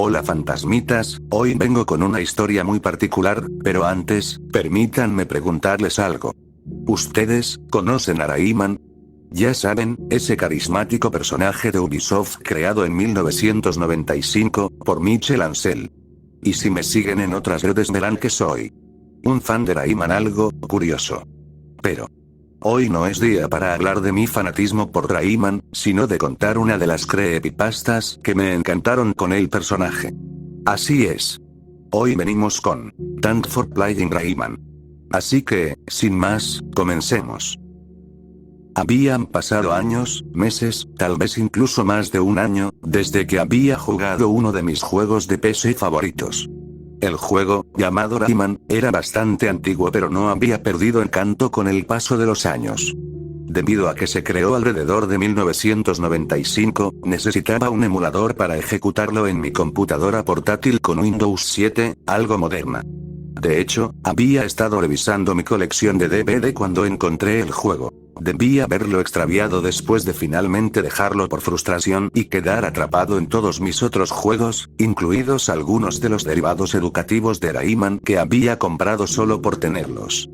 Hola fantasmitas, hoy vengo con una historia muy particular, pero antes, permítanme preguntarles algo. ¿Ustedes conocen a Rayman? Ya saben, ese carismático personaje de Ubisoft creado en 1995, por Michel Ancel. Y si me siguen en otras redes verán que soy un fan de Rayman algo curioso. Pero hoy no es día para hablar de mi fanatismo por Rayman, sino de contar una de las creepypastas que me encantaron con el personaje. Así es. Hoy venimos con Thanks for Playing Rayman. Así que, sin más, comencemos. Habían pasado años, meses, tal vez incluso más de un año, desde que había jugado uno de mis juegos de PC favoritos. El juego, llamado Rayman, era bastante antiguo pero no había perdido encanto con el paso de los años. Debido a que se creó alrededor de 1995, necesitaba un emulador para ejecutarlo en mi computadora portátil con Windows 7, algo moderna. De hecho, había estado revisando mi colección de DVD cuando encontré el juego. Debí haberlo extraviado después de finalmente dejarlo por frustración y quedar atrapado en todos mis otros juegos, incluidos algunos de los derivados educativos de Rayman que había comprado solo por tenerlos.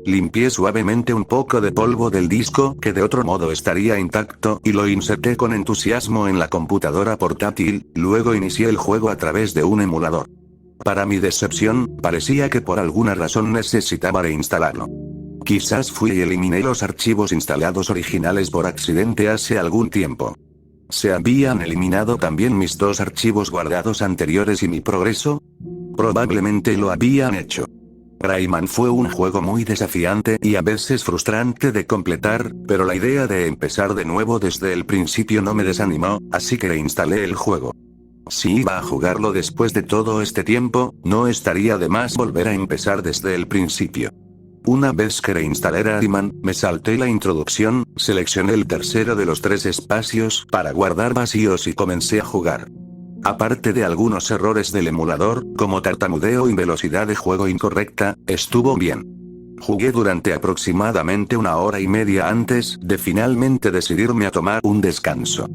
Limpié suavemente un poco de polvo del disco que de otro modo estaría intacto y lo inserté con entusiasmo en la computadora portátil, luego inicié el juego a través de un emulador. Para mi decepción, parecía que por alguna razón necesitaba reinstalarlo. Quizás fui y eliminé los archivos instalados originales por accidente hace algún tiempo. ¿Se habían eliminado también mis dos archivos guardados anteriores y mi progreso? Probablemente lo habían hecho. Rayman fue un juego muy desafiante y a veces frustrante de completar, pero la idea de empezar de nuevo desde el principio no me desanimó, así que reinstalé el juego. Si iba a jugarlo después de todo este tiempo, no estaría de más volver a empezar desde el principio. Una vez que reinstalé Rayman, me salté la introducción, seleccioné el tercero de los 3 espacios para guardar vacíos y comencé a jugar. Aparte de algunos errores del emulador, como tartamudeo y velocidad de juego incorrecta, estuvo bien. Jugué durante aproximadamente 1 hora y media antes de finalmente decidirme a tomar un descanso.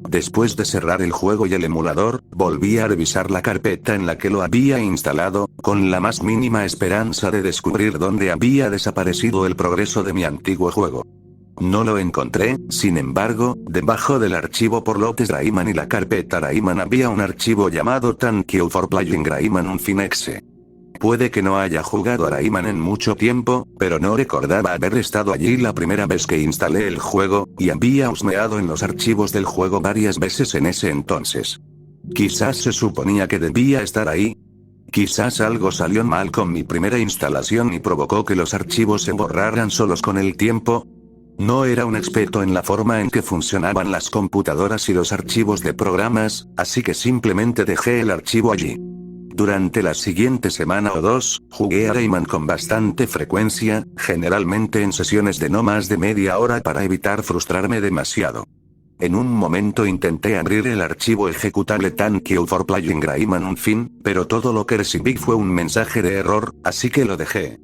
Después de cerrar el juego y el emulador, volví a revisar la carpeta en la que lo había instalado, con la más mínima esperanza de descubrir dónde había desaparecido el progreso de mi antiguo juego. No lo encontré, sin embargo, debajo del archivo por lotes Rayman y la carpeta Rayman había un archivo llamado Thank you for playing Rayman Unfinexe. Puede que no haya jugado a Rayman en mucho tiempo, pero no recordaba haber estado allí la primera vez que instalé el juego, y había husmeado en los archivos del juego varias veces en ese entonces. Quizás se suponía que debía estar ahí. Quizás algo salió mal con mi primera instalación y provocó que los archivos se borraran solos con el tiempo. No era un experto en la forma en que funcionaban las computadoras y los archivos de programas, así que simplemente dejé el archivo allí. Durante la siguiente semana o 2, jugué a Rayman con bastante frecuencia, generalmente en sesiones de no más de media hora para evitar frustrarme demasiado. En un momento intenté abrir el archivo ejecutable Thank you for playing Rayman Unfin, pero todo lo que recibí fue un mensaje de error, así que lo dejé.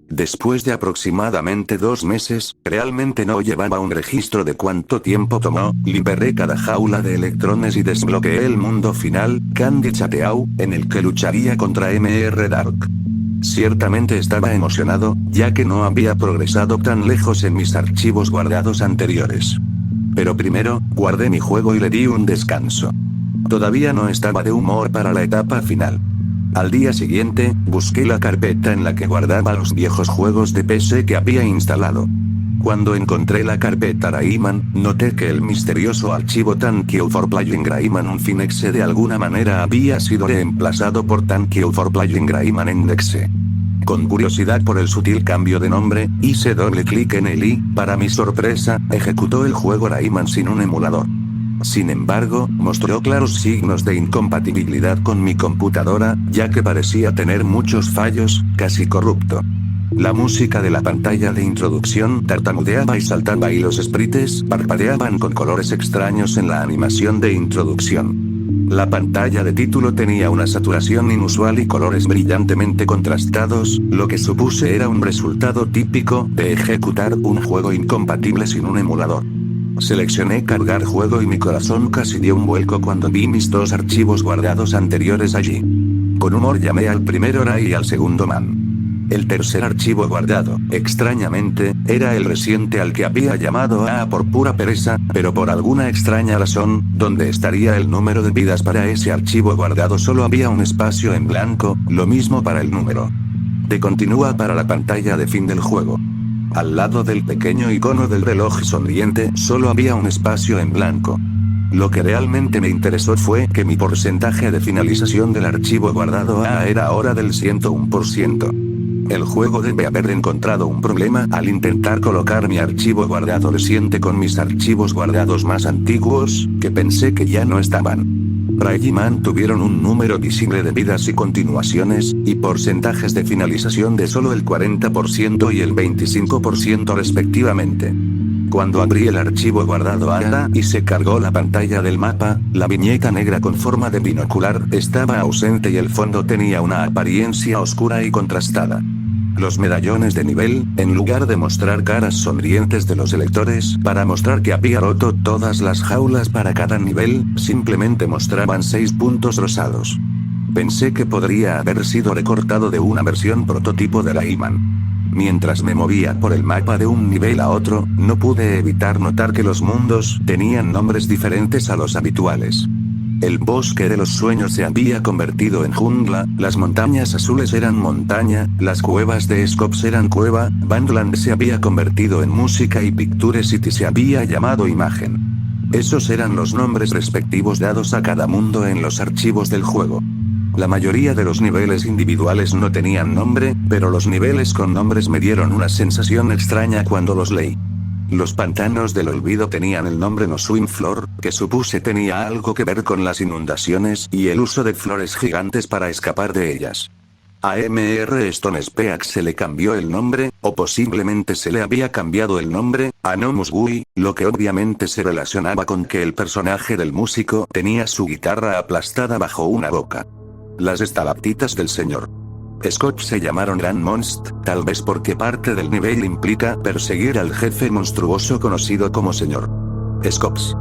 Después de aproximadamente 2 meses, realmente no llevaba un registro de cuánto tiempo tomó, liberé cada jaula de electrones y desbloqueé el mundo final, Candy Chateau, en el que lucharía contra Mr. Dark. Ciertamente estaba emocionado, ya que no había progresado tan lejos en mis archivos guardados anteriores. Pero primero, guardé mi juego y le di un descanso. Todavía no estaba de humor para la etapa final. Al día siguiente, busqué la carpeta en la que guardaba los viejos juegos de PC que había instalado. Cuando encontré la carpeta Rayman, noté que el misterioso archivo Thank you for playing Rayman Unfinexe de alguna manera había sido reemplazado por Thank you for playing Rayman Indexe. Con curiosidad por el sutil cambio de nombre, hice doble clic en él y, para mi sorpresa, ejecutó el juego Rayman sin un emulador. Sin embargo, mostró claros signos de incompatibilidad con mi computadora, ya que parecía tener muchos fallos, casi corrupto. La música de la pantalla de introducción tartamudeaba y saltaba y los sprites parpadeaban con colores extraños en la animación de introducción. La pantalla de título tenía una saturación inusual y colores brillantemente contrastados, lo que supuse era un resultado típico de ejecutar un juego incompatible sin un emulador. Seleccioné cargar juego y mi corazón casi dio un vuelco cuando vi mis 2 archivos guardados anteriores allí. Con humor llamé al primer Ori y al segundo Man. El tercer archivo guardado, extrañamente, era el reciente al que había llamado A por pura pereza, pero por alguna extraña razón, donde estaría el número de vidas para ese archivo guardado solo había un espacio en blanco, lo mismo para el número. De continúa para la pantalla de fin del juego. Al lado del pequeño icono del reloj sonriente solo había un espacio en blanco. Lo que realmente me interesó fue que mi porcentaje de finalización del archivo guardado A era ahora del 101%. El juego debe haber encontrado un problema al intentar colocar mi archivo guardado reciente con mis archivos guardados más antiguos, que pensé que ya no estaban. Ray y Man tuvieron un número visible de vidas y continuaciones, y porcentajes de finalización de solo el 40% y el 25% respectivamente. Cuando abrí el archivo guardado A y se cargó la pantalla del mapa, la viñeta negra con forma de binocular estaba ausente y el fondo tenía una apariencia oscura y contrastada. Los medallones de nivel, en lugar de mostrar caras sonrientes de los electores para mostrar que había roto todas las jaulas para cada nivel, simplemente mostraban 6 puntos rosados. Pensé que podría haber sido recortado de una versión prototipo de Rayman. Mientras me movía por el mapa de un nivel a otro, no pude evitar notar que los mundos tenían nombres diferentes a los habituales. El bosque de los sueños se había convertido en jungla, las montañas azules eran montaña, las cuevas de Scops eran cueva, Bandland se había convertido en música y Picture City se había llamado imagen. Esos eran los nombres respectivos dados a cada mundo en los archivos del juego. La mayoría de los niveles individuales no tenían nombre, pero los niveles con nombres me dieron una sensación extraña cuando los leí. Los pantanos del olvido tenían el nombre No Swim Floor, que supuse tenía algo que ver con las inundaciones y el uso de flores gigantes para escapar de ellas. A M.R. Stone Speaks se le cambió el nombre, o posiblemente se le había cambiado el nombre, a No Musgui, lo que obviamente se relacionaba con que el personaje del músico tenía su guitarra aplastada bajo una boca. Las estalactitas del señor Scott se llamaron Grand Monst, tal vez porque parte del nivel implica perseguir al jefe monstruoso conocido como Señor Scopes.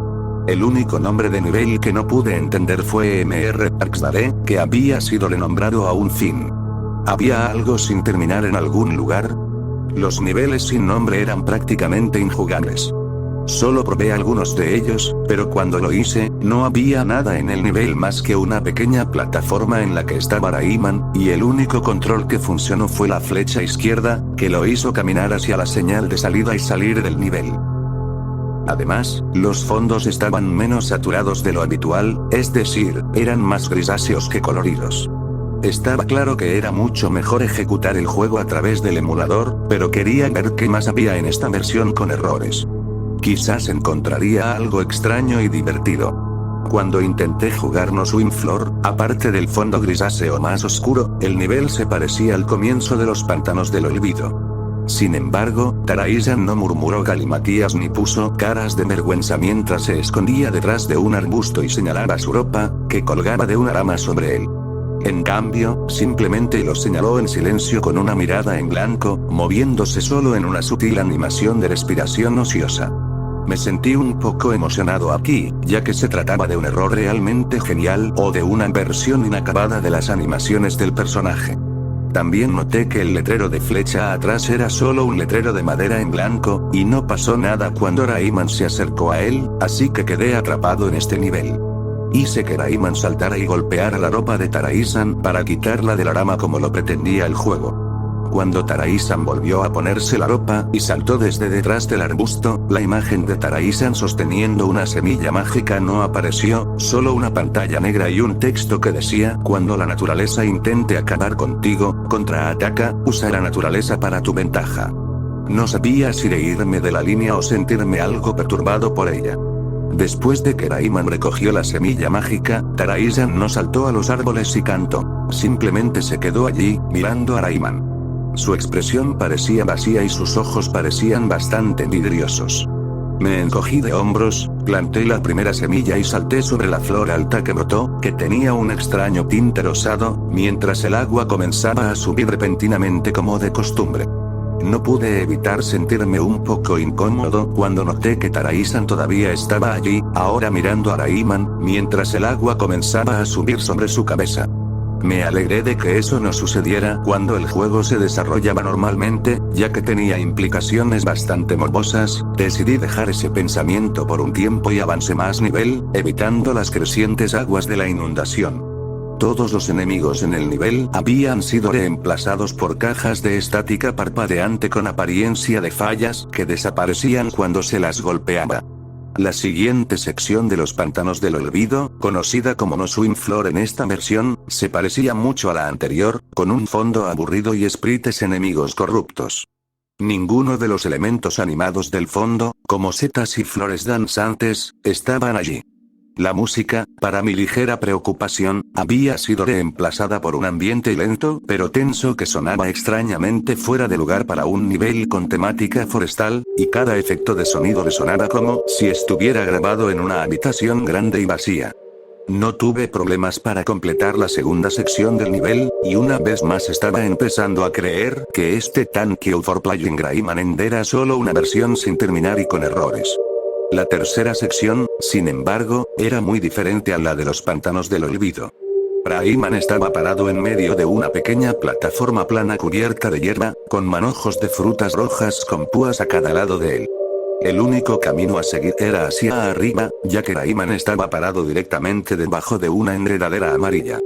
El único nombre de nivel que no pude entender fue M.R. Parksdale, que había sido renombrado a un fin. ¿Había algo sin terminar en algún lugar? Los niveles sin nombre eran prácticamente injugables. Solo probé algunos de ellos, pero cuando lo hice, no había nada en el nivel más que una pequeña plataforma en la que estaba Rayman, y el único control que funcionó fue la flecha izquierda, que lo hizo caminar hacia la señal de salida y salir del nivel. Además, los fondos estaban menos saturados de lo habitual, es decir, eran más grisáceos que coloridos. Estaba claro que era mucho mejor ejecutar el juego a través del emulador, pero quería ver qué más había en esta versión con errores. Quizás encontraría algo extraño y divertido. Cuando intenté jugar No Swim Floor, aparte del fondo grisáceo más oscuro, el nivel se parecía al comienzo de los pantanos del olvido. Sin embargo, Tarazan no murmuró galimatías ni puso caras de vergüenza mientras se escondía detrás de un arbusto y señalaba su ropa, que colgaba de una rama sobre él. En cambio, simplemente lo señaló en silencio con una mirada en blanco, moviéndose solo en una sutil animación de respiración ociosa. Me sentí un poco emocionado aquí, ya que se trataba de un error realmente genial o de una versión inacabada de las animaciones del personaje. También noté que el letrero de flecha atrás era solo un letrero de madera en blanco, y no pasó nada cuando Rayman se acercó a él, así que quedé atrapado en este nivel. Hice que Rayman saltara y golpeara la ropa de Tarazan para quitarla de la rama como lo pretendía el juego. Cuando Tarazan volvió a ponerse la ropa y saltó desde detrás del arbusto, la imagen de Tarazan sosteniendo una semilla mágica no apareció, solo una pantalla negra y un texto que decía: cuando la naturaleza intente acabar contigo, contraataca, usa la naturaleza para tu ventaja. No sabía si reírme de la línea o sentirme algo perturbado por ella. Después de que Rayman recogió la semilla mágica, Tarazan no saltó a los árboles y cantó. Simplemente se quedó allí, mirando a Rayman. Su expresión parecía vacía y sus ojos parecían bastante vidriosos. Me encogí de hombros, planté la primera semilla y salté sobre la flor alta que brotó, que tenía un extraño tinte rosado, mientras el agua comenzaba a subir repentinamente como de costumbre. No pude evitar sentirme un poco incómodo cuando noté que Taraí-san todavía estaba allí, ahora mirando a Rayman, mientras el agua comenzaba a subir sobre su cabeza. Me alegré de que eso no sucediera cuando el juego se desarrollaba normalmente, ya que tenía implicaciones bastante morbosas. Decidí dejar ese pensamiento por un tiempo y avancé más nivel, evitando las crecientes aguas de la inundación. Todos los enemigos en el nivel habían sido reemplazados por cajas de estática parpadeante con apariencia de fallas que desaparecían cuando se las golpeaba. La siguiente sección de los pantanos del olvido, conocida como No Swim Floor en esta versión, se parecía mucho a la anterior, con un fondo aburrido y sprites enemigos corruptos. Ninguno de los elementos animados del fondo, como setas y flores danzantes, estaban allí. La música, para mi ligera preocupación, había sido reemplazada por un ambiente lento pero tenso que sonaba extrañamente fuera de lugar para un nivel con temática forestal, y cada efecto de sonido resonaba como si estuviera grabado en una habitación grande y vacía. No tuve problemas para completar la segunda sección del nivel, y una vez más estaba empezando a creer que este Thank You for Playing Rayman End era solo una versión sin terminar y con errores. La tercera sección, sin embargo, era muy diferente a la de los pantanos del olvido. Rayman estaba parado en medio de una pequeña plataforma plana cubierta de hierba, con manojos de frutas rojas con púas a cada lado de él. El único camino a seguir era hacia arriba, ya que Rayman estaba parado directamente debajo de una enredadera amarilla.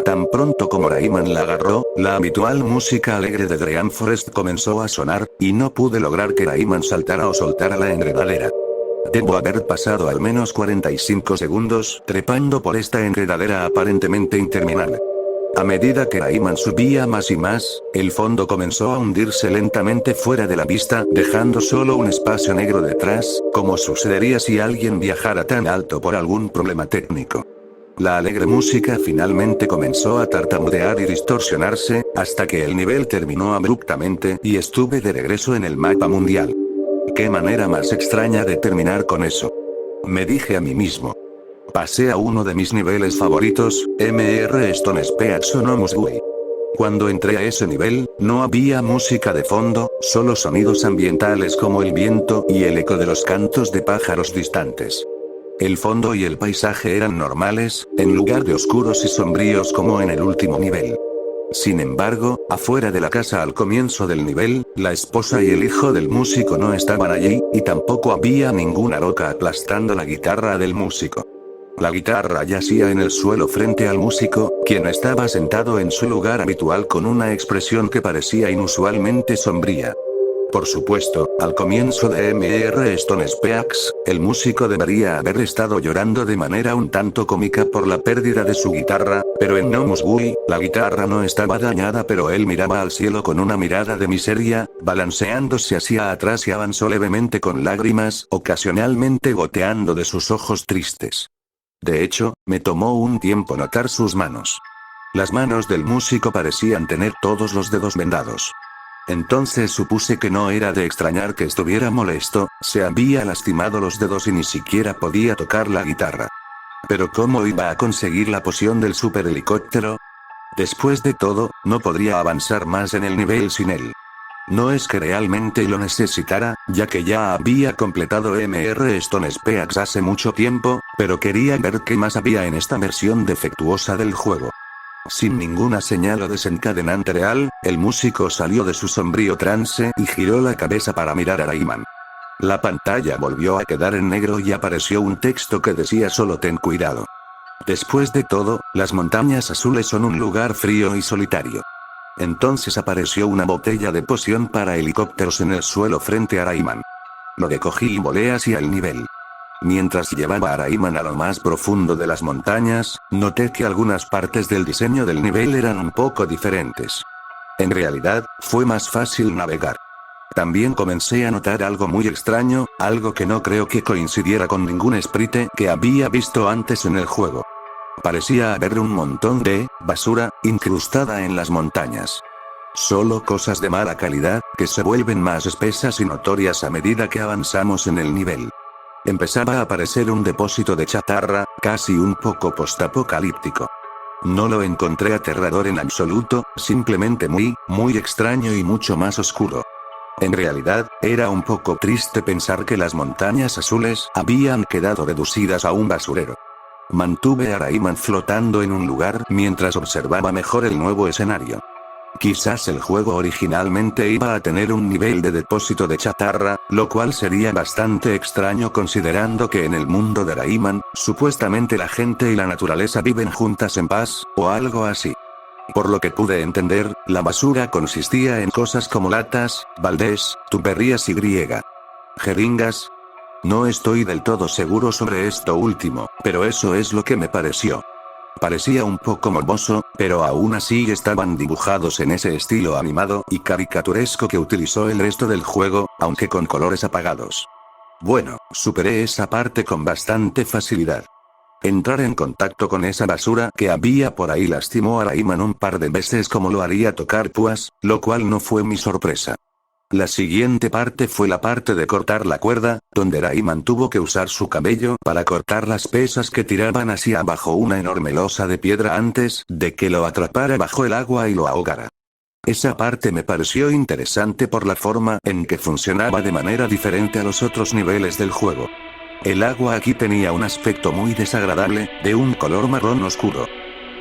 Tan pronto como Rayman la agarró, la habitual música alegre de Dream Forest comenzó a sonar, y no pude lograr que Rayman saltara o soltara la enredadera. Debo haber pasado al menos 45 segundos trepando por esta enredadera aparentemente interminable. A medida que Rayman subía más y más, el fondo comenzó a hundirse lentamente fuera de la vista, dejando solo un espacio negro detrás, como sucedería si alguien viajara tan alto por algún problema técnico. La alegre música finalmente comenzó a tartamudear y distorsionarse, hasta que el nivel terminó abruptamente y estuve de regreso en el mapa mundial. ¿Qué manera más extraña de terminar con eso? Me dije a mí mismo. Pasé a uno de mis niveles favoritos, Mr. Stone Spears o No Musgui. Cuando entré a ese nivel, no había música de fondo, solo sonidos ambientales como el viento y el eco de los cantos de pájaros distantes. El fondo y el paisaje eran normales, en lugar de oscuros y sombríos como en el último nivel. Sin embargo, afuera de la casa al comienzo del nivel, la esposa y el hijo del músico no estaban allí, y tampoco había ninguna roca aplastando la guitarra del músico. La guitarra yacía en el suelo frente al músico, quien estaba sentado en su lugar habitual con una expresión que parecía inusualmente sombría. Por supuesto, al comienzo de Mr. Stone Speaks, el músico debería haber estado llorando de manera un tanto cómica por la pérdida de su guitarra, pero en No Musgui, la guitarra no estaba dañada, pero él miraba al cielo con una mirada de miseria, balanceándose hacia atrás y avanzó levemente con lágrimas, ocasionalmente goteando de sus ojos tristes. De hecho, me tomó un tiempo notar sus manos. Las manos del músico parecían tener todos los dedos vendados. Entonces supuse que no era de extrañar que estuviera molesto, se había lastimado los dedos y ni siquiera podía tocar la guitarra. Pero ¿cómo iba a conseguir la poción del superhelicóptero? Después de todo, no podría avanzar más en el nivel sin él. No es que realmente lo necesitara, ya que ya había completado Mr. Stone Speaks hace mucho tiempo, pero quería ver qué más había en esta versión defectuosa del juego. Sin ninguna señal o desencadenante real, el músico salió de su sombrío trance y giró la cabeza para mirar a Rayman. La pantalla volvió a quedar en negro y apareció un texto que decía solo ten cuidado. Después de todo, las montañas azules son un lugar frío y solitario. Entonces apareció una botella de poción para helicópteros en el suelo frente a Rayman. Lo recogí y volé hacia el nivel. Mientras llevaba a Rayman a lo más profundo de las montañas, noté que algunas partes del diseño del nivel eran un poco diferentes. En realidad, fue más fácil navegar. También comencé a notar algo muy extraño, algo que no creo que coincidiera con ningún sprite que había visto antes en el juego. Parecía haber un montón de basura incrustada en las montañas. Solo cosas de mala calidad, que se vuelven más espesas y notorias a medida que avanzamos en el nivel. Empezaba a aparecer un depósito de chatarra, casi un poco postapocalíptico. No lo encontré aterrador en absoluto, simplemente muy extraño y mucho más oscuro. En realidad, era un poco triste pensar que las montañas azules habían quedado reducidas a un basurero. Mantuve a Rayman flotando en un lugar mientras observaba mejor el nuevo escenario. Quizás el juego originalmente iba a tener un nivel de depósito de chatarra, lo cual sería bastante extraño considerando que en el mundo de Rayman, supuestamente la gente y la naturaleza viven juntas en paz, o algo así. Por lo que pude entender, la basura consistía en cosas como latas, baldes, tuberías y jeringas. No estoy del todo seguro sobre esto último, pero eso es lo que me pareció. Parecía un poco morboso, pero aún así estaban dibujados en ese estilo animado y caricaturesco que utilizó el resto del juego, aunque con colores apagados. Bueno, superé esa parte con bastante facilidad. Entrar en contacto con esa basura que había por ahí lastimó a Rayman un par de veces como lo haría tocar púas, lo cual no fue mi sorpresa. La siguiente parte fue la parte de cortar la cuerda, donde Rayman tuvo que usar su cabello para cortar las pesas que tiraban hacia abajo una enorme losa de piedra antes de que lo atrapara bajo el agua y lo ahogara. Esa parte me pareció interesante por la forma en que funcionaba de manera diferente a los otros niveles del juego. El agua aquí tenía un aspecto muy desagradable, de un color marrón oscuro.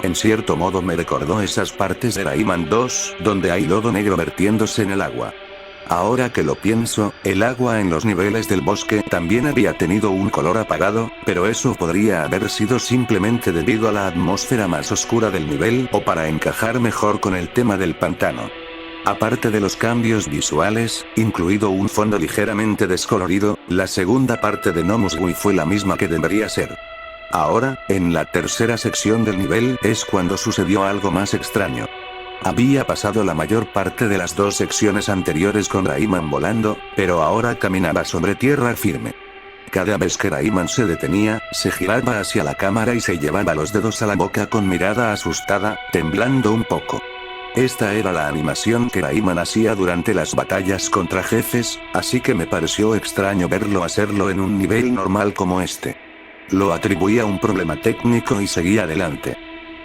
En cierto modo me recordó esas partes de Rayman 2, donde hay lodo negro vertiéndose en el agua. Ahora que lo pienso, el agua en los niveles del bosque también había tenido un color apagado, pero eso podría haber sido simplemente debido a la atmósfera más oscura del nivel o para encajar mejor con el tema del pantano. Aparte de los cambios visuales, incluido un fondo ligeramente descolorido, la segunda parte de No Muswi fue la misma que debería ser. Ahora, en la tercera sección del nivel es cuando sucedió algo más extraño. Había pasado la mayor parte de las dos secciones anteriores con Rayman volando, pero ahora caminaba sobre tierra firme. Cada vez que Rayman se detenía, se giraba hacia la cámara y se llevaba los dedos a la boca con mirada asustada, temblando un poco. Esta era la animación que Rayman hacía durante las batallas contra jefes, así que me pareció extraño verlo hacerlo en un nivel normal como este. Lo atribuí a un problema técnico y seguí adelante.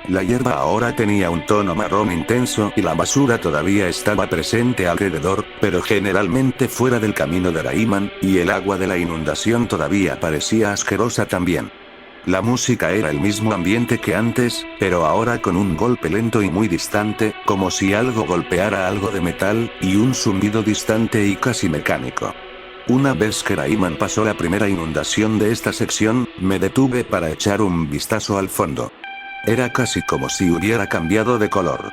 La hierba ahora tenía un tono marrón intenso y la basura todavía estaba presente alrededor, pero generalmente fuera del camino de Rayman, y el agua de la inundación todavía parecía asquerosa también. La música era el mismo ambiente que antes, pero ahora con un golpe lento y muy distante, como si algo golpeara algo de metal, y un zumbido distante y casi mecánico. Una vez que Rayman pasó la primera inundación de esta sección, me detuve para echar un vistazo al fondo. Era casi como si hubiera cambiado de color.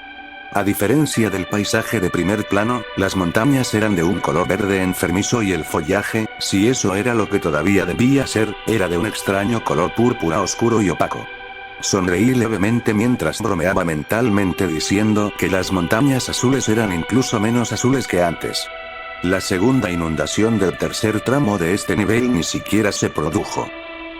A diferencia del paisaje de primer plano, las montañas eran de un color verde enfermizo y el follaje, si eso era lo que todavía debía ser, era de un extraño color púrpura oscuro y opaco. Sonreí levemente mientras bromeaba mentalmente diciendo que las montañas azules eran incluso menos azules que antes. La segunda inundación del tercer tramo de este nivel ni siquiera se produjo.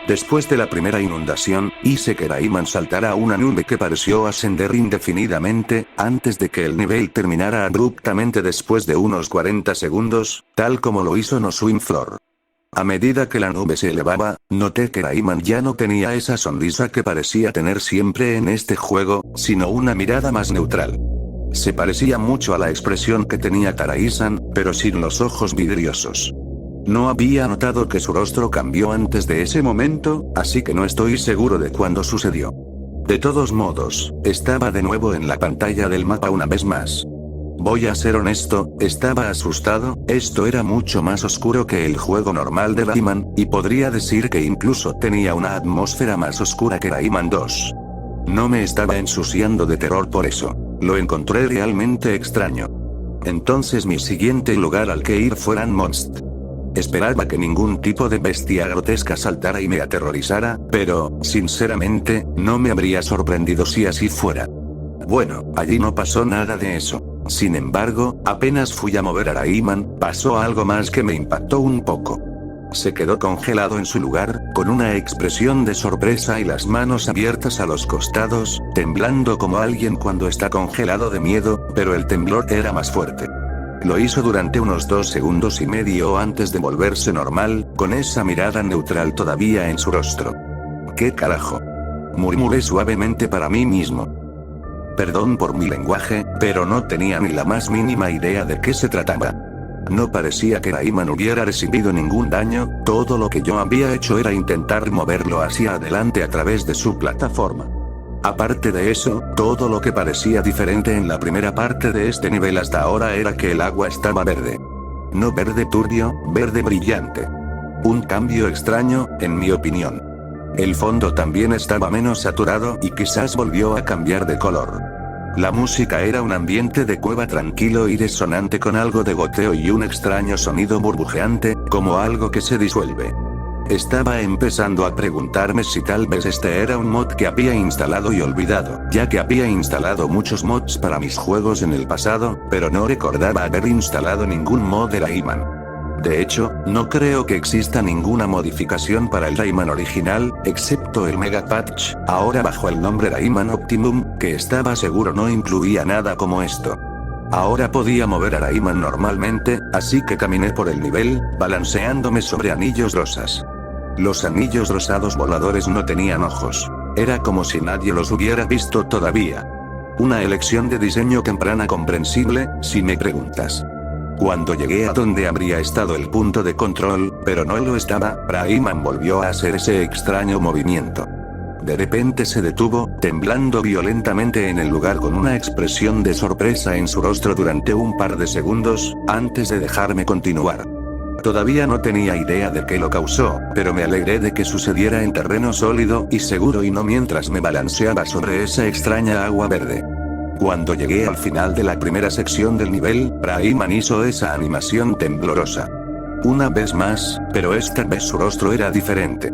Después de la primera inundación, hice que Rayman saltara a una nube que pareció ascender indefinidamente, antes de que el nivel terminara abruptamente después de unos 40 segundos, tal como lo hizo No Swim Floor. A medida que la nube se elevaba, noté que Rayman ya no tenía esa sonrisa que parecía tener siempre en este juego, sino una mirada más neutral. Se parecía mucho a la expresión que tenía Tarai-san, pero sin los ojos vidriosos. No había notado que su rostro cambió antes de ese momento, así que no estoy seguro de cuándo sucedió. De todos modos, estaba de nuevo en la pantalla del mapa una vez más. Voy a ser honesto, estaba asustado, esto era mucho más oscuro que el juego normal de Rayman, y podría decir que incluso tenía una atmósfera más oscura que Rayman 2. No me estaba ensuciando de terror por eso. Lo encontré realmente extraño. Entonces mi siguiente lugar al que ir fue Landmonst. Esperaba que ningún tipo de bestia grotesca saltara y me aterrorizara, pero, sinceramente, no me habría sorprendido si así fuera. Bueno, allí no pasó nada de eso. Sin embargo, apenas fui a mover a Rayman, pasó algo más que me impactó un poco. Se quedó congelado en su lugar, con una expresión de sorpresa y las manos abiertas a los costados, temblando como alguien cuando está congelado de miedo, pero el temblor era más fuerte. Lo hizo durante unos 2 segundos y medio antes de volverse normal, con esa mirada neutral todavía en su rostro. ¿Qué carajo? Murmuré suavemente para mí mismo. Perdón por mi lenguaje, pero no tenía ni la más mínima idea de qué se trataba. No parecía que Rayman hubiera recibido ningún daño, todo lo que yo había hecho era intentar moverlo hacia adelante a través de su plataforma. Aparte de eso, todo lo que parecía diferente en la primera parte de este nivel hasta ahora era que el agua estaba verde. No verde turbio, verde brillante. Un cambio extraño, en mi opinión. El fondo también estaba menos saturado y quizás volvió a cambiar de color. La música era un ambiente de cueva tranquilo y resonante con algo de goteo y un extraño sonido burbujeante, como algo que se disuelve. Estaba empezando a preguntarme si tal vez este era un mod que había instalado y olvidado, ya que había instalado muchos mods para mis juegos en el pasado, pero no recordaba haber instalado ningún mod de Rayman. De hecho, no creo que exista ninguna modificación para el Rayman original, excepto el Mega Patch, ahora bajo el nombre Rayman Optimum, que estaba seguro no incluía nada como esto. Ahora podía mover a Rayman normalmente, así que caminé por el nivel, balanceándome sobre anillos rosas. Los anillos rosados voladores no tenían ojos. Era como si nadie los hubiera visto todavía. Una elección de diseño temprana comprensible, si me preguntas. Cuando llegué a donde habría estado el punto de control, pero no lo estaba, Rayman volvió a hacer ese extraño movimiento. De repente se detuvo, temblando violentamente en el lugar con una expresión de sorpresa en su rostro durante un par de segundos, antes de dejarme continuar. Todavía no tenía idea de qué lo causó, pero me alegré de que sucediera en terreno sólido y seguro y no mientras me balanceaba sobre esa extraña agua verde. Cuando llegué al final de la primera sección del nivel, Rayman hizo esa animación temblorosa. Una vez más, pero esta vez su rostro era diferente.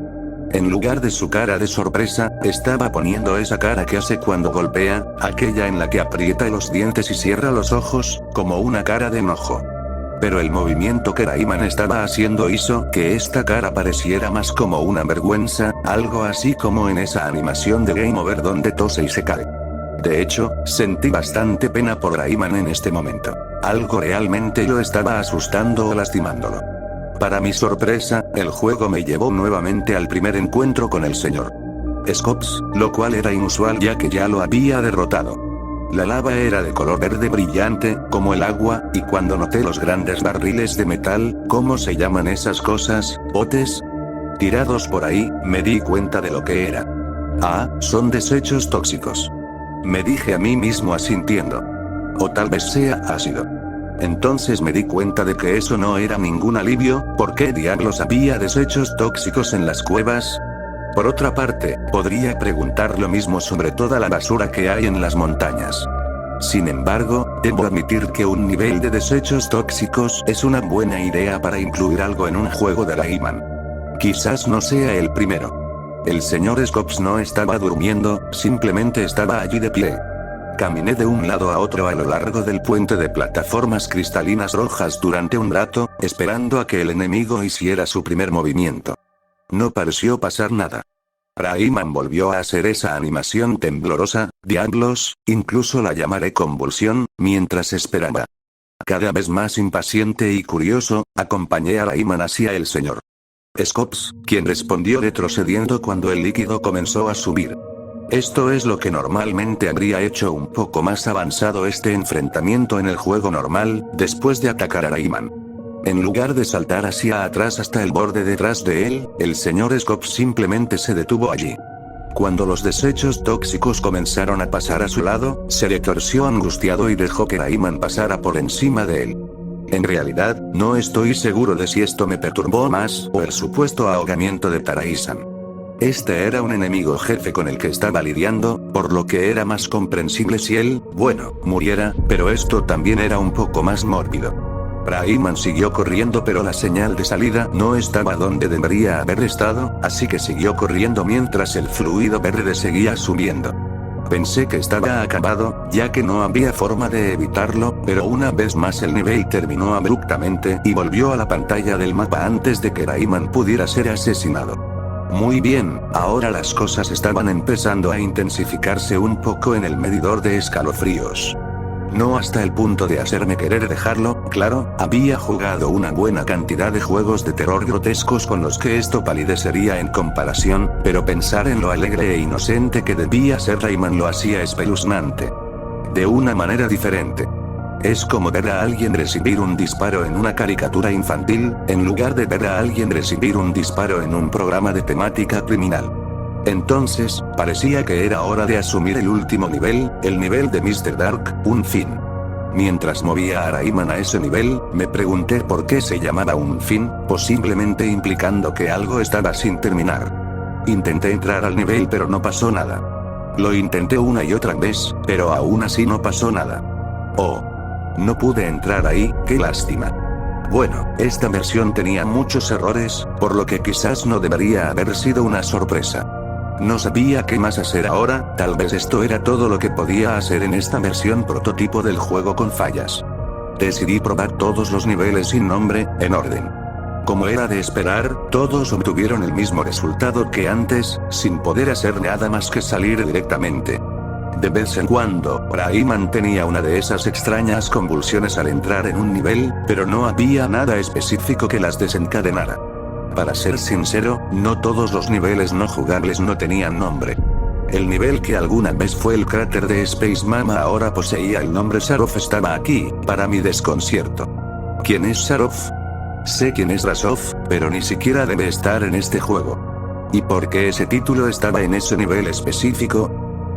En lugar de su cara de sorpresa, estaba poniendo esa cara que hace cuando golpea, aquella en la que aprieta los dientes y cierra los ojos, como una cara de enojo. Pero el movimiento que Rayman estaba haciendo hizo que esta cara pareciera más como una vergüenza, algo así como en esa animación de Game Over donde tose y se cae. De hecho, sentí bastante pena por Rayman en este momento. Algo realmente lo estaba asustando o lastimándolo. Para mi sorpresa, el juego me llevó nuevamente al primer encuentro con el Sr. Skops, lo cual era inusual ya que ya lo había derrotado. La lava era de color verde brillante, como el agua, y cuando noté los grandes barriles de metal, ¿cómo se llaman esas cosas? ¿Botes? Tirados por ahí, me di cuenta de lo que era. Ah, son desechos tóxicos. Me dije a mí mismo asintiendo. O tal vez sea ácido. Entonces me di cuenta de que eso no era ningún alivio, ¿por qué diablos había desechos tóxicos en las cuevas? Por otra parte, podría preguntar lo mismo sobre toda la basura que hay en las montañas. Sin embargo, debo admitir que un nivel de desechos tóxicos es una buena idea para incluir algo en un juego de Rayman. Quizás no sea el primero. El Sr. Skops no estaba durmiendo, simplemente estaba allí de pie. Caminé de un lado a otro a lo largo del puente de plataformas cristalinas rojas durante un rato, esperando a que el enemigo hiciera su primer movimiento. No pareció pasar nada. Rayman volvió a hacer esa animación temblorosa, diablos, incluso la llamaré convulsión, mientras esperaba. Cada vez más impaciente y curioso, acompañé a Rayman hacia el Sr. Skops, quien respondió retrocediendo cuando el líquido comenzó a subir. Esto es lo que normalmente habría hecho un poco más avanzado este enfrentamiento en el juego normal, después de atacar a Rayman. En lugar de saltar hacia atrás hasta el borde detrás de él, el Sr. Skops simplemente se detuvo allí. Cuando los desechos tóxicos comenzaron a pasar a su lado, se retorció angustiado y dejó que Rayman pasara por encima de él. En realidad, no estoy seguro de si esto me perturbó más o el supuesto ahogamiento de Tarai-san. Este era un enemigo jefe con el que estaba lidiando, por lo que era más comprensible si él, bueno, muriera, pero esto también era un poco más mórbido. Rayman siguió corriendo pero la señal de salida no estaba donde debería haber estado, así que siguió corriendo mientras el fluido verde seguía subiendo. Pensé que estaba acabado, ya que no había forma de evitarlo, pero una vez más el nivel terminó abruptamente y volvió a la pantalla del mapa antes de que Rayman pudiera ser asesinado. Muy bien, ahora las cosas estaban empezando a intensificarse un poco en el medidor de escalofríos. No hasta el punto de hacerme querer dejarlo, claro, había jugado una buena cantidad de juegos de terror grotescos con los que esto palidecería en comparación, pero pensar en lo alegre e inocente que debía ser Rayman lo hacía espeluznante. De una manera diferente. Es como ver a alguien recibir un disparo en una caricatura infantil, en lugar de ver a alguien recibir un disparo en un programa de temática criminal. Entonces, parecía que era hora de asumir el último nivel, el nivel de Mr. Dark, un fin. Mientras movía a Rayman a ese nivel, me pregunté por qué se llamaba un fin, posiblemente implicando que algo estaba sin terminar. Intenté entrar al nivel pero no pasó nada. Lo intenté una y otra vez, pero aún así no pasó nada. Oh. No pude entrar ahí, qué lástima. Bueno, esta versión tenía muchos errores, por lo que quizás no debería haber sido una sorpresa. No sabía qué más hacer ahora, tal vez esto era todo lo que podía hacer en esta versión prototipo del juego con fallas. Decidí probar todos los niveles sin nombre, en orden. Como era de esperar, todos obtuvieron el mismo resultado que antes, sin poder hacer nada más que salir directamente. De vez en cuando, Rayman tenía una de esas extrañas convulsiones al entrar en un nivel, pero no había nada específico que las desencadenara. Para ser sincero, no todos los niveles no jugables no tenían nombre. El nivel que alguna vez fue el cráter de Space Mama ahora poseía el nombre Sarov estaba aquí, para mi desconcierto. ¿Quién es Sarov? Sé quién es Razov, pero ni siquiera debe estar en este juego. ¿Y por qué ese título estaba en ese nivel específico?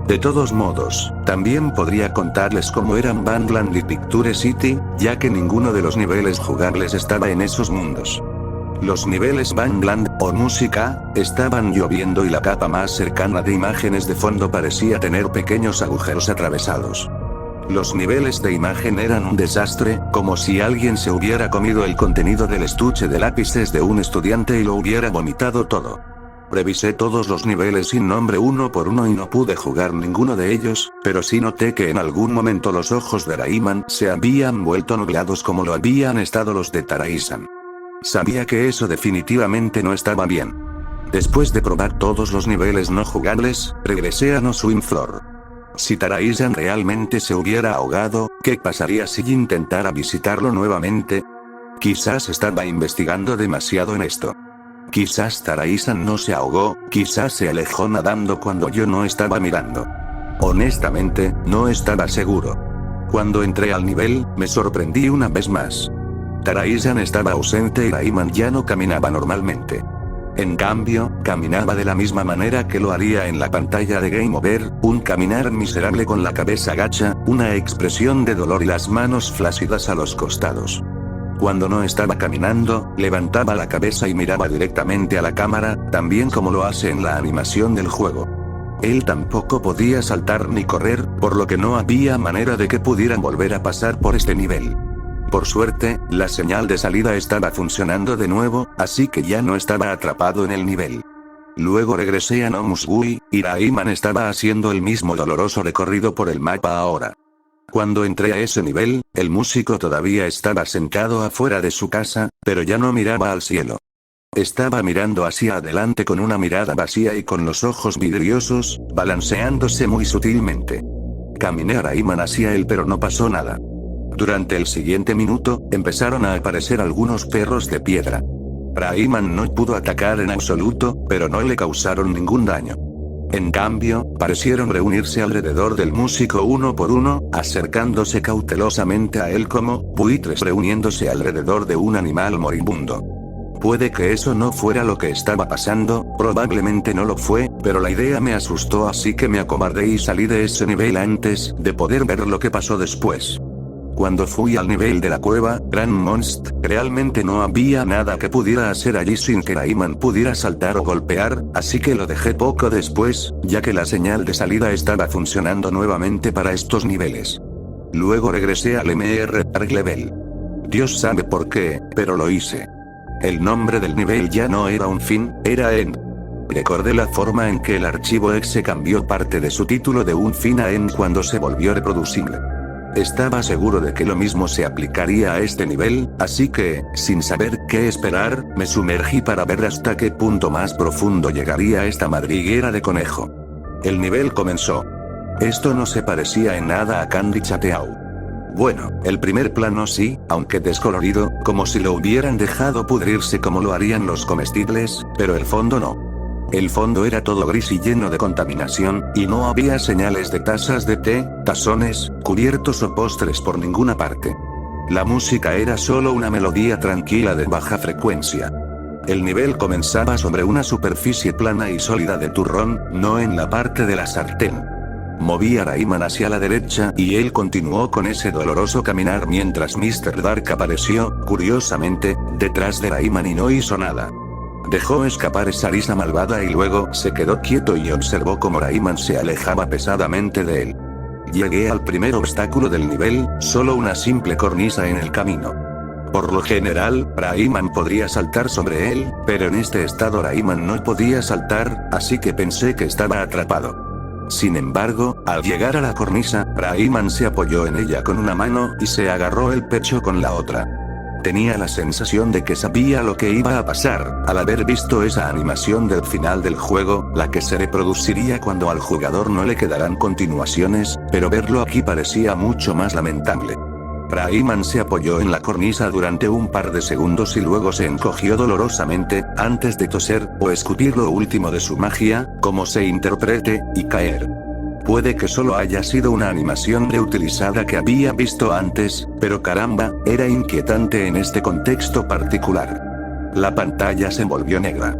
De todos modos, también podría contarles cómo eran Bandland y Picture City, ya que ninguno de los niveles jugables estaba en esos mundos. Los niveles Bandland, o música, estaban lloviendo y la capa más cercana de imágenes de fondo parecía tener pequeños agujeros atravesados. Los niveles de imagen eran un desastre, como si alguien se hubiera comido el contenido del estuche de lápices de un estudiante y lo hubiera vomitado todo. Revisé todos los niveles sin nombre uno por uno y no pude jugar ninguno de ellos, pero sí noté que en algún momento los ojos de Rayman se habían vuelto nublados como lo habían estado los de Tarai-san. Sabía que eso definitivamente no estaba bien. Después de probar todos los niveles no jugables, regresé a No Swim Floor. Si Tarai-san realmente se hubiera ahogado, ¿qué pasaría si intentara visitarlo nuevamente? Quizás estaba investigando demasiado en esto. Quizás Tarai-san no se ahogó, quizás se alejó nadando cuando yo no estaba mirando. Honestamente, no estaba seguro. Cuando entré al nivel, me sorprendí una vez más. Tarai-san estaba ausente y Rayman ya no caminaba normalmente. En cambio, caminaba de la misma manera que lo haría en la pantalla de Game Over, un caminar miserable con la cabeza gacha, una expresión de dolor y las manos flácidas a los costados. Cuando no estaba caminando, levantaba la cabeza y miraba directamente a la cámara, también como lo hace en la animación del juego. Él tampoco podía saltar ni correr, por lo que no había manera de que pudieran volver a pasar por este nivel. Por suerte, la señal de salida estaba funcionando de nuevo, así que ya no estaba atrapado en el nivel. Luego regresé a No Musgui, y Rayman estaba haciendo el mismo doloroso recorrido por el mapa ahora. Cuando entré a ese nivel, el músico todavía estaba sentado afuera de su casa, pero ya no miraba al cielo. Estaba mirando hacia adelante con una mirada vacía y con los ojos vidriosos, balanceándose muy sutilmente. Caminé a Rayman hacia él pero no pasó nada. Durante el siguiente minuto, empezaron a aparecer algunos perros de piedra. Rayman no pudo atacar en absoluto, pero no le causaron ningún daño. En cambio, parecieron reunirse alrededor del músico uno por uno, acercándose cautelosamente a él como buitres reuniéndose alrededor de un animal moribundo. Puede que eso no fuera lo que estaba pasando, probablemente no lo fue, pero la idea me asustó así que me acobardé y salí de ese nivel antes de poder ver lo que pasó después. Cuando fui al nivel de la cueva, Gran Monst, realmente no había nada que pudiera hacer allí sin que Rayman pudiera saltar o golpear, así que lo dejé poco después, ya que la señal de salida estaba funcionando nuevamente para estos niveles. Luego regresé al MR Dark Level. Dios sabe por qué, pero lo hice. El nombre del nivel ya no era un fin, era End. Recordé la forma en que el archivo exe cambió parte de su título de un fin a End cuando se volvió reproducible. Estaba seguro de que lo mismo se aplicaría a este nivel, así que, sin saber qué esperar, me sumergí para ver hasta qué punto más profundo llegaría esta madriguera de conejo. El nivel comenzó. Esto no se parecía en nada a Candy Chateau. Bueno, el primer plano sí, aunque descolorido, como si lo hubieran dejado pudrirse como lo harían los comestibles, pero el fondo no. El fondo era todo gris y lleno de contaminación, y no había señales de tazas de té, tazones, cubiertos o postres por ninguna parte. La música era solo una melodía tranquila de baja frecuencia. El nivel comenzaba sobre una superficie plana y sólida de turrón, no en la parte de la sartén. Moví a Rayman hacia la derecha y él continuó con ese doloroso caminar mientras Mr. Dark apareció, curiosamente, detrás de Rayman y no hizo nada. Dejó escapar esa risa malvada y luego se quedó quieto y observó cómo Rayman se alejaba pesadamente de él. Llegué al primer obstáculo del nivel, solo una simple cornisa en el camino. Por lo general, Rayman podría saltar sobre él, pero en este estado Rayman no podía saltar, así que pensé que estaba atrapado. Sin embargo, al llegar a la cornisa, Rayman se apoyó en ella con una mano y se agarró el pecho con la otra. Tenía la sensación de que sabía lo que iba a pasar, al haber visto esa animación del final del juego, la que se reproduciría cuando al jugador no le quedarán continuaciones, pero verlo aquí parecía mucho más lamentable. Rayman se apoyó en la cornisa durante un par de segundos y luego se encogió dolorosamente, antes de toser, o escupir lo último de su magia, como se interprete, y caer. Puede que solo haya sido una animación reutilizada que había visto antes, pero caramba, era inquietante en este contexto particular. La pantalla se volvió negra.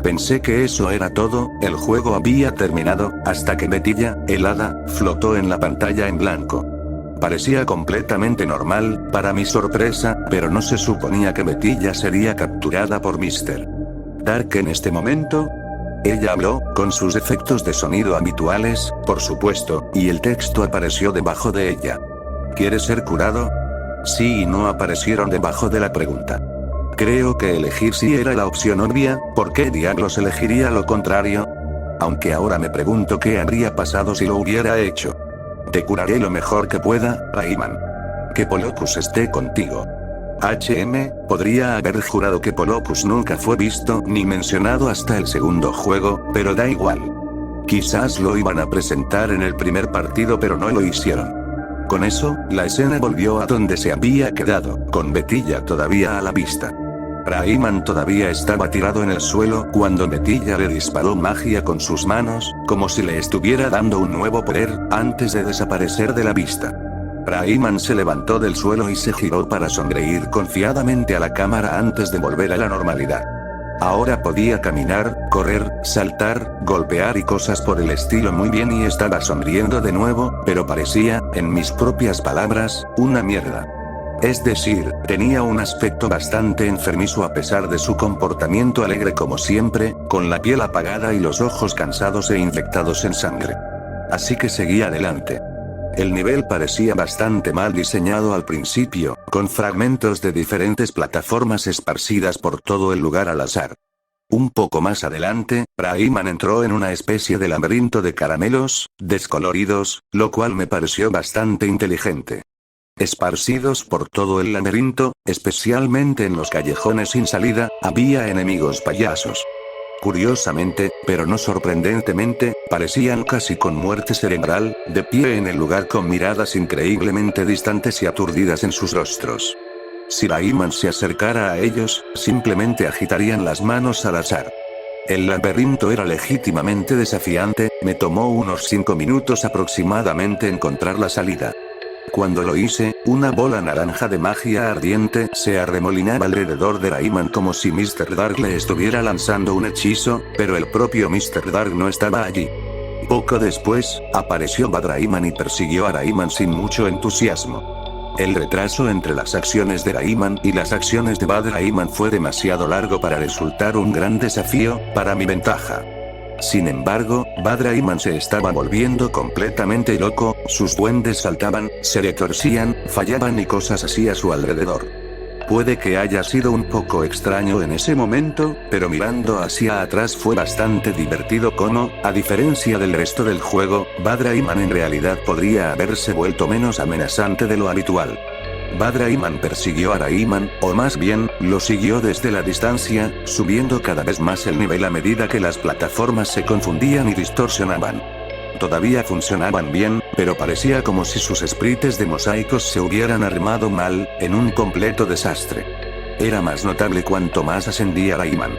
Pensé que eso era todo, el juego había terminado, hasta que Betilla, el hada, flotó en la pantalla en blanco. Parecía completamente normal, para mi sorpresa, pero no se suponía que Betilla sería capturada por Mr. Dark en este momento. Ella habló, con sus efectos de sonido habituales, por supuesto, y el texto apareció debajo de ella. ¿Quieres ser curado? Sí y no aparecieron debajo de la pregunta. Creo que elegir sí era la opción obvia, ¿por qué diablos elegiría lo contrario? Aunque ahora me pregunto qué habría pasado si lo hubiera hecho. Te curaré lo mejor que pueda, Rayman. Que Polocus esté contigo. Podría haber jurado que Polocus nunca fue visto ni mencionado hasta el segundo juego, pero da igual. Quizás lo iban a presentar en el primer partido pero no lo hicieron. Con eso, la escena volvió a donde se había quedado, con Betilla todavía a la vista. Rayman todavía estaba tirado en el suelo cuando Betilla le disparó magia con sus manos, como si le estuviera dando un nuevo poder, antes de desaparecer de la vista. Rayman se levantó del suelo y se giró para sonreír confiadamente a la cámara antes de volver a la normalidad. Ahora podía caminar, correr, saltar, golpear y cosas por el estilo muy bien y estaba sonriendo de nuevo, pero parecía, en mis propias palabras, una mierda. Es decir, tenía un aspecto bastante enfermizo a pesar de su comportamiento alegre como siempre, con la piel apagada y los ojos cansados e infectados en sangre. Así que seguí adelante. El nivel parecía bastante mal diseñado al principio, con fragmentos de diferentes plataformas esparcidas por todo el lugar al azar. Un poco más adelante, Rayman entró en una especie de laberinto de caramelos, descoloridos, lo cual me pareció bastante inteligente. Esparcidos por todo el laberinto, especialmente en los callejones sin salida, había enemigos payasos. Curiosamente, pero no sorprendentemente, parecían casi con muerte cerebral, de pie en el lugar con miradas increíblemente distantes y aturdidas en sus rostros. Si Rayman se acercara a ellos, simplemente agitarían las manos al azar. El laberinto era legítimamente desafiante, me tomó unos 5 minutos aproximadamente encontrar la salida. Cuando lo hice, una bola naranja de magia ardiente se arremolinaba alrededor de Rayman como si Mr. Dark le estuviera lanzando un hechizo, pero el propio Mr. Dark no estaba allí. Poco después, apareció Bad Rayman y persiguió a Rayman sin mucho entusiasmo. El retraso entre las acciones de Rayman y las acciones de Bad Rayman fue demasiado largo para resultar un gran desafío, para mi ventaja. Sin embargo, Bad Rayman se estaba volviendo completamente loco, sus duendes saltaban, se retorcían, fallaban y cosas así a su alrededor. Puede que haya sido un poco extraño en ese momento, pero mirando hacia atrás fue bastante divertido como, a diferencia del resto del juego, Bad Rayman en realidad podría haberse vuelto menos amenazante de lo habitual. Bad Rayman persiguió a Rayman, o más bien, lo siguió desde la distancia, subiendo cada vez más el nivel a medida que las plataformas se confundían y distorsionaban. Todavía funcionaban bien, pero parecía como si sus sprites de mosaicos se hubieran armado mal, en un completo desastre. Era más notable cuanto más ascendía Rayman.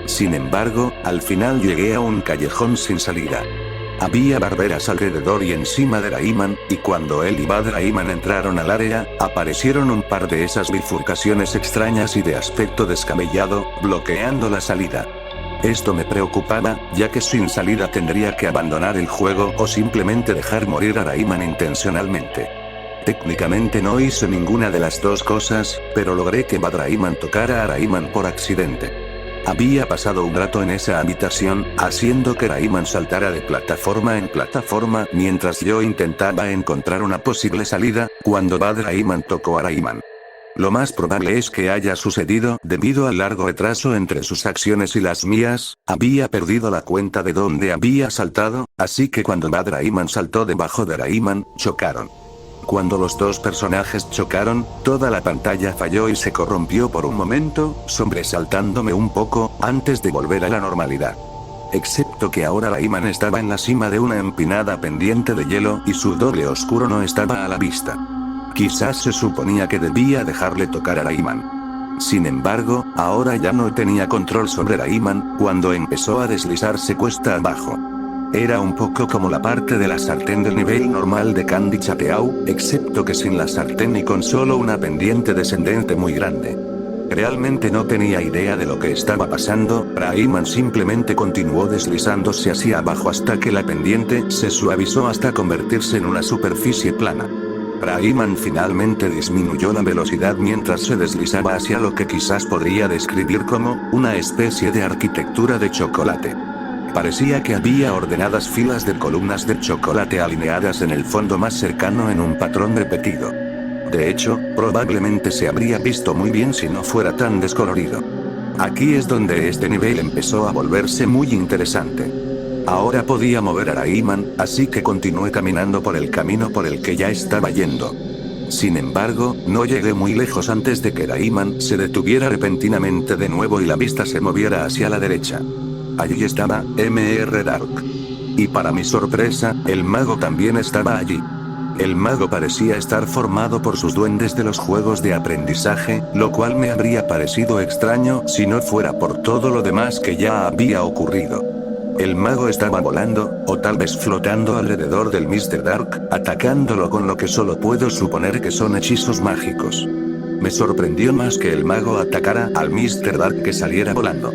Sin embargo, al final llegué a un callejón sin salida. Había barberas alrededor y encima de Rayman, y cuando él y Bad Rayman entraron al área, aparecieron un par de esas bifurcaciones extrañas y de aspecto descabellado, bloqueando la salida. Esto me preocupaba, ya que sin salida tendría que abandonar el juego o simplemente dejar morir a Rayman intencionalmente. Técnicamente no hice ninguna de las dos cosas, pero logré que Bad Rayman tocara a Rayman por accidente. Había pasado un rato en esa habitación, haciendo que Rayman saltara de plataforma en plataforma mientras yo intentaba encontrar una posible salida, cuando Bad Rayman tocó a Rayman. Lo más probable es que haya sucedido debido al largo retraso entre sus acciones y las mías. Había perdido la cuenta de dónde había saltado, así que cuando Bad Rayman saltó debajo de Rayman, chocaron. Cuando los dos personajes chocaron, toda la pantalla falló y se corrompió por un momento, sobresaltándome un poco, antes de volver a la normalidad. Excepto que ahora Rayman estaba en la cima de una empinada pendiente de hielo y su doble oscuro no estaba a la vista. Quizás se suponía que debía dejarle tocar a Rayman. Sin embargo, ahora ya no tenía control sobre Rayman, cuando empezó a deslizarse cuesta abajo. Era un poco como la parte de la sartén del nivel normal de Candy Chateau, excepto que sin la sartén y con solo una pendiente descendente muy grande. Realmente no tenía idea de lo que estaba pasando. Rayman simplemente continuó deslizándose hacia abajo hasta que la pendiente se suavizó hasta convertirse en una superficie plana. Rayman finalmente disminuyó la velocidad mientras se deslizaba hacia lo que quizás podría describir como una especie de arquitectura de chocolate. Parecía que había ordenadas filas de columnas de chocolate alineadas en el fondo más cercano en un patrón repetido. De hecho, probablemente se habría visto muy bien si no fuera tan descolorido. Aquí es donde este nivel empezó a volverse muy interesante. Ahora podía mover a Rayman, así que continué caminando por el camino por el que ya estaba yendo. Sin embargo, no llegué muy lejos antes de que Rayman se detuviera repentinamente de nuevo y la vista se moviera hacia la derecha. Allí estaba Mr. Dark. Y para mi sorpresa, el mago también estaba allí. El mago parecía estar formado por sus duendes de los juegos de aprendizaje, lo cual me habría parecido extraño si no fuera por todo lo demás que ya había ocurrido. El mago estaba volando, o tal vez flotando alrededor del Mr. Dark, atacándolo con lo que solo puedo suponer que son hechizos mágicos. Me sorprendió más que el mago atacara al Mr. Dark que saliera volando.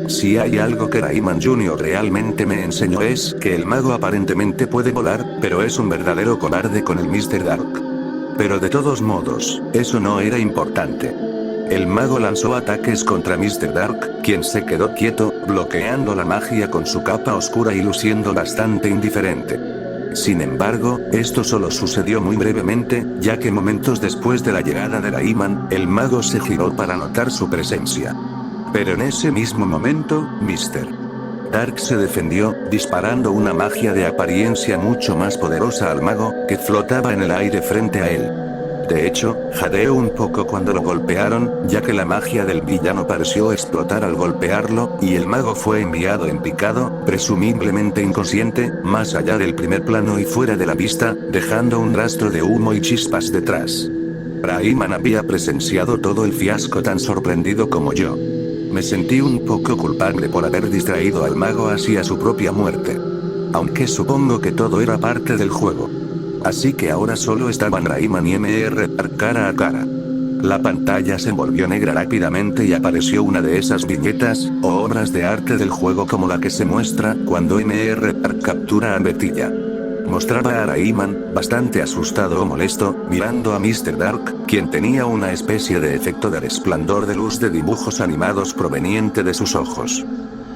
Si hay algo que Rayman Jr. realmente me enseñó es que el mago aparentemente puede volar, pero es un verdadero cobarde con el Mr. Dark. Pero de todos modos, eso no era importante. El mago lanzó ataques contra Mr. Dark, quien se quedó quieto, bloqueando la magia con su capa oscura y luciendo bastante indiferente. Sin embargo, esto solo sucedió muy brevemente, ya que momentos después de la llegada de Rayman, el mago se giró para notar su presencia. Pero en ese mismo momento, Mr. Dark se defendió, disparando una magia de apariencia mucho más poderosa al mago, que flotaba en el aire frente a él. De hecho, jadeó un poco cuando lo golpearon, ya que la magia del villano pareció explotar al golpearlo, y el mago fue enviado en picado, presumiblemente inconsciente, más allá del primer plano y fuera de la vista, dejando un rastro de humo y chispas detrás. Rayman había presenciado todo el fiasco tan sorprendido como yo. Me sentí un poco culpable por haber distraído al mago hacia su propia muerte. Aunque supongo que todo era parte del juego. Así que ahora solo estaban Rayman y Mr. Dark cara a cara. La pantalla se volvió negra rápidamente y apareció una de esas viñetas, o obras de arte del juego como la que se muestra cuando Mr. Dark captura a Betilla. Mostraba a Rayman, bastante asustado o molesto, mirando a Mr. Dark, quien tenía una especie de efecto de resplandor de luz de dibujos animados proveniente de sus ojos.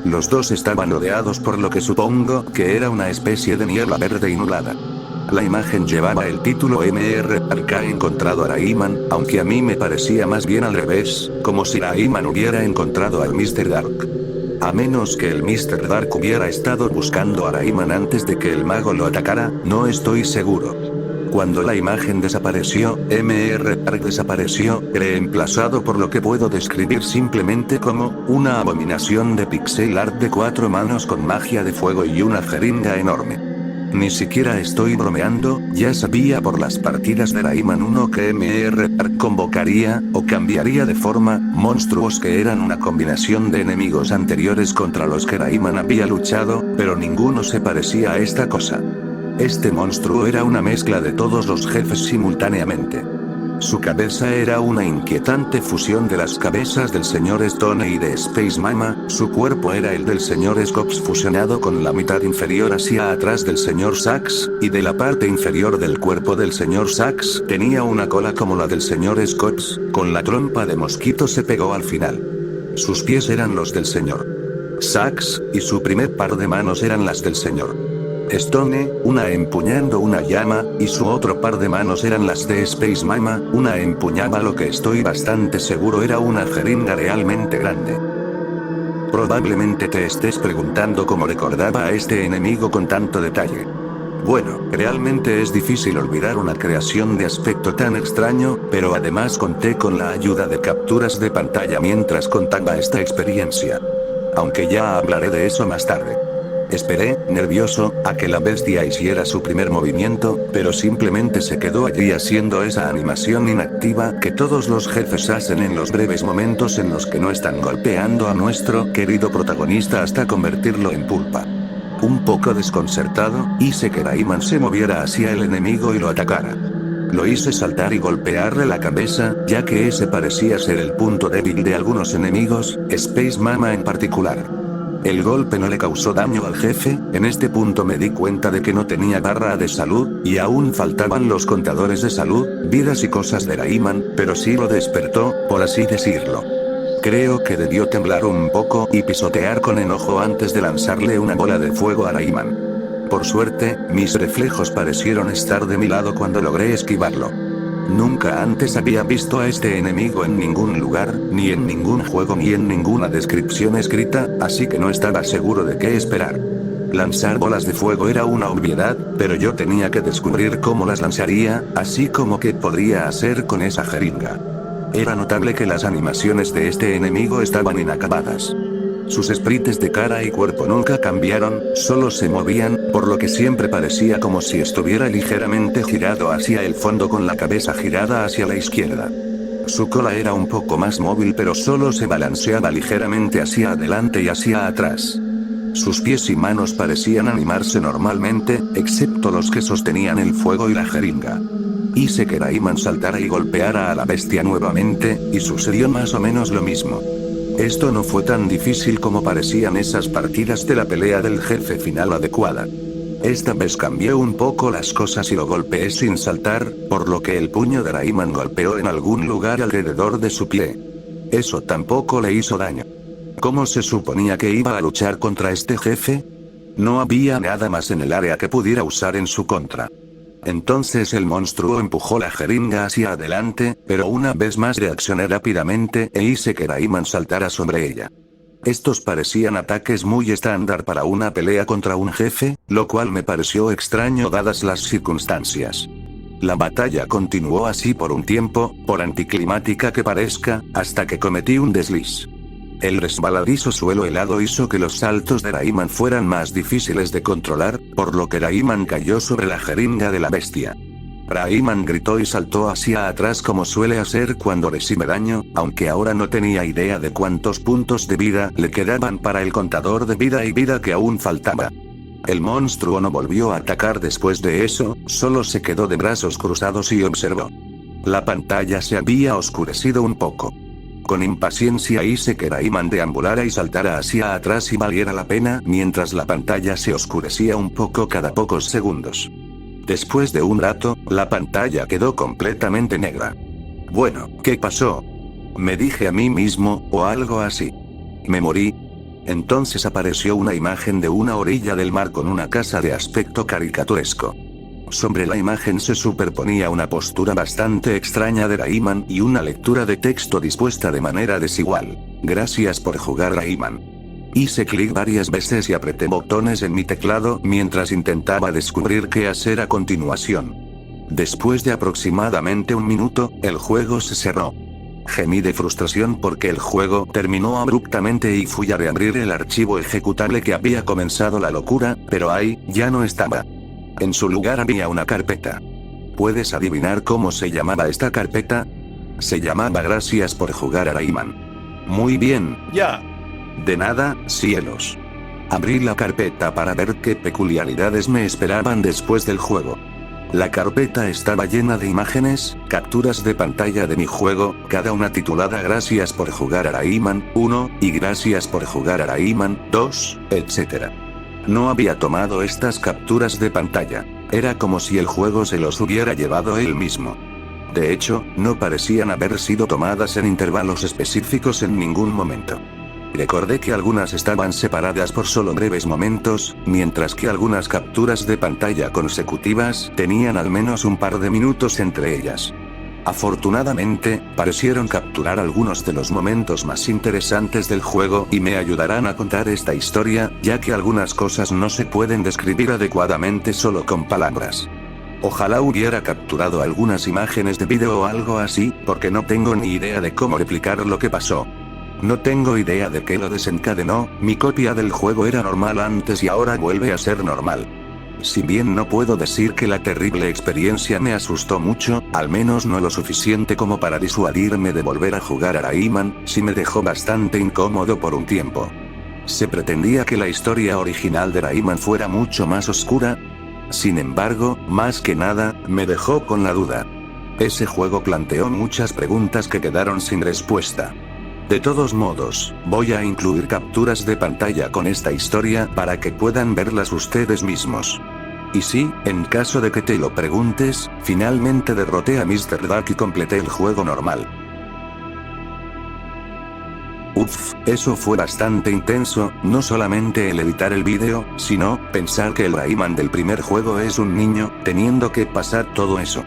Los dos estaban rodeados por lo que supongo que era una especie de niebla verde y nublada. La imagen llevaba el título Mr. Dark ha encontrado a Rayman, aunque a mí me parecía más bien al revés, como si Rayman hubiera encontrado al Mr. Dark. A menos que el Mr. Dark hubiera estado buscando a Rayman antes de que el mago lo atacara, no estoy seguro. Cuando la imagen desapareció, Mr. Dark desapareció, reemplazado por lo que puedo describir simplemente como una abominación de pixel art de 4 manos con magia de fuego y una jeringa enorme. Ni siquiera estoy bromeando, ya sabía por las partidas de Rayman 1 que MR Park convocaría, o cambiaría de forma, monstruos que eran una combinación de enemigos anteriores contra los que Rayman había luchado, pero ninguno se parecía a esta cosa. Este monstruo era una mezcla de todos los jefes simultáneamente. Su cabeza era una inquietante fusión de las cabezas del Sr. Stone y de Space Mama, su cuerpo era el del Sr. Scopes fusionado con la mitad inferior hacia atrás del Sr. Sax, y de la parte inferior del cuerpo del Sr. Sax tenía una cola como la del Sr. Scopes, con la trompa de mosquito se pegó al final. Sus pies eran los del Sr. Sax, y su primer par de manos eran las del Sr. Stone, una empuñando una llama, y su otro par de manos eran las de Space Mama, una empuñaba lo que estoy bastante seguro era una jeringa realmente grande. Probablemente te estés preguntando cómo recordaba a este enemigo con tanto detalle. Bueno, realmente es difícil olvidar una creación de aspecto tan extraño, pero además conté con la ayuda de capturas de pantalla mientras contaba esta experiencia. Aunque ya hablaré de eso más tarde. Esperé, nervioso, a que la bestia hiciera su primer movimiento, pero simplemente se quedó allí haciendo esa animación inactiva que todos los jefes hacen en los breves momentos en los que no están golpeando a nuestro querido protagonista hasta convertirlo en pulpa. Un poco desconcertado, hice que Rayman se moviera hacia el enemigo y lo atacara. Lo hice saltar y golpearle la cabeza, ya que ese parecía ser el punto débil de algunos enemigos, Space Mama en particular. El golpe no le causó daño al jefe, en este punto me di cuenta de que no tenía barra de salud, y aún faltaban los contadores de salud, vidas y cosas de Rayman, pero sí lo despertó, por así decirlo. Creo que debió temblar un poco y pisotear con enojo antes de lanzarle una bola de fuego a Rayman. Por suerte, mis reflejos parecieron estar de mi lado cuando logré esquivarlo. Nunca antes había visto a este enemigo en ningún lugar, ni en ningún juego ni en ninguna descripción escrita, así que no estaba seguro de qué esperar. Lanzar bolas de fuego era una obviedad, pero yo tenía que descubrir cómo las lanzaría, así como qué podría hacer con esa jeringa. Era notable que las animaciones de este enemigo estaban inacabadas. Sus sprites de cara y cuerpo nunca cambiaron, solo se movían, por lo que siempre parecía como si estuviera ligeramente girado hacia el fondo con la cabeza girada hacia la izquierda. Su cola era un poco más móvil pero solo se balanceaba ligeramente hacia adelante y hacia atrás. Sus pies y manos parecían animarse normalmente, excepto los que sostenían el fuego y la jeringa. Hice que Rayman saltara y golpeara a la bestia nuevamente, y sucedió más o menos lo mismo. Esto no fue tan difícil como parecían esas partidas de la pelea del jefe final adecuada. Esta vez cambié un poco las cosas y lo golpeé sin saltar, por lo que el puño de Rayman golpeó en algún lugar alrededor de su pie. Eso tampoco le hizo daño. ¿Cómo se suponía que iba a luchar contra este jefe? No había nada más en el área que pudiera usar en su contra. Entonces el monstruo empujó la jeringa hacia adelante, pero una vez más reaccioné rápidamente e hice que Rayman saltara sobre ella. Estos parecían ataques muy estándar para una pelea contra un jefe, lo cual me pareció extraño dadas las circunstancias. La batalla continuó así por un tiempo, por anticlimática que parezca, hasta que cometí un desliz. El resbaladizo suelo helado hizo que los saltos de Rayman fueran más difíciles de controlar, por lo que Rayman cayó sobre la jeringa de la bestia. Rayman gritó y saltó hacia atrás como suele hacer cuando recibe daño, aunque ahora no tenía idea de cuántos puntos de vida le quedaban para el contador de vida y vida que aún faltaba. El monstruo no volvió a atacar después de eso, solo se quedó de brazos cruzados y observó. La pantalla se había oscurecido un poco. Con impaciencia hice que Rayman deambulara y saltara hacia atrás y valiera la pena mientras la pantalla se oscurecía un poco cada pocos segundos. Después de un rato, la pantalla quedó completamente negra. Bueno, ¿qué pasó? Me dije a mí mismo, o algo así. ¿Me morí? Entonces apareció una imagen de una orilla del mar con una casa de aspecto caricaturesco. Sobre la imagen se superponía una postura bastante extraña de Rayman y una lectura de texto dispuesta de manera desigual. Gracias por jugar Rayman. Hice clic varias veces y apreté botones en mi teclado mientras intentaba descubrir qué hacer a continuación. Después de aproximadamente un minuto, el juego se cerró. Gemí de frustración porque el juego terminó abruptamente y fui a reabrir el archivo ejecutable que había comenzado la locura, pero ahí, ya no estaba. En su lugar había una carpeta. ¿Puedes adivinar cómo se llamaba esta carpeta? Se llamaba Gracias por jugar a Rayman. Muy bien. Ya. De nada, cielos. Abrí la carpeta para ver qué peculiaridades me esperaban después del juego. La carpeta estaba llena de imágenes, capturas de pantalla de mi juego, cada una titulada Gracias por jugar a Rayman 1, y Gracias por jugar a Rayman 2, etc. No había tomado estas capturas de pantalla. Era como si el juego se los hubiera llevado él mismo. De hecho, no parecían haber sido tomadas en intervalos específicos en ningún momento. Recordé que algunas estaban separadas por solo breves momentos, mientras que algunas capturas de pantalla consecutivas tenían al menos un par de minutos entre ellas. Afortunadamente, parecieron capturar algunos de los momentos más interesantes del juego y me ayudarán a contar esta historia, ya que algunas cosas no se pueden describir adecuadamente solo con palabras. Ojalá hubiera capturado algunas imágenes de vídeo o algo así, porque no tengo ni idea de cómo replicar lo que pasó. No tengo idea de qué lo desencadenó, mi copia del juego era normal antes y ahora vuelve a ser normal. Si bien no puedo decir que la terrible experiencia me asustó mucho, al menos no lo suficiente como para disuadirme de volver a jugar a Rayman, sí me dejó bastante incómodo por un tiempo. ¿Se pretendía que la historia original de Rayman fuera mucho más oscura? Sin embargo, más que nada, me dejó con la duda. Ese juego planteó muchas preguntas que quedaron sin respuesta. De todos modos, voy a incluir capturas de pantalla con esta historia para que puedan verlas ustedes mismos. Y sí, en caso de que te lo preguntes, finalmente derroté a Mr. Dark y completé el juego normal. Uff, eso fue bastante intenso, no solamente el editar el vídeo, sino pensar que el Rayman del primer juego es un niño, teniendo que pasar todo eso.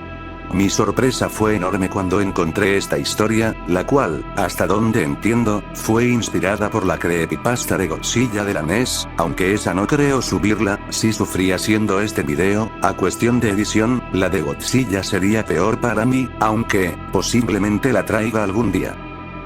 Mi sorpresa fue enorme cuando encontré esta historia, la cual, hasta donde entiendo, fue inspirada por la creepypasta de Godzilla de la NES, aunque esa no creo subirla, si sufrí haciendo este video, a cuestión de edición, la de Godzilla sería peor para mí, aunque, posiblemente la traiga algún día.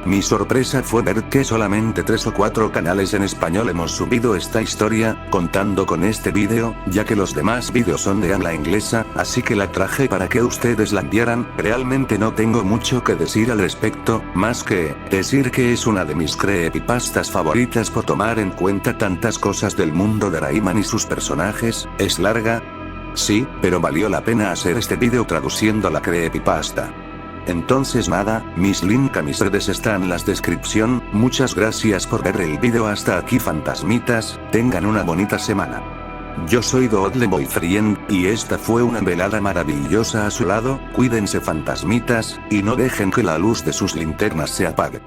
Mi sorpresa fue ver que solamente 3 o 4 canales en español hemos subido esta historia, contando con este vídeo, ya que los demás vídeos son de habla inglesa, así que la traje para que ustedes la vieran. Realmente no tengo mucho que decir al respecto, más que decir que es una de mis creepypastas favoritas por tomar en cuenta tantas cosas del mundo de Rayman y sus personajes. ¿Es larga? Sí, pero valió la pena hacer este vídeo traduciendo la creepypasta. Entonces nada, mis links a mis redes están en la descripción. Muchas gracias por ver el vídeo hasta aquí, fantasmitas, tengan una bonita semana. Yo soy Dodle Boyfriend, y esta fue una velada maravillosa a su lado. Cuídense, fantasmitas, y no dejen que la luz de sus linternas se apague.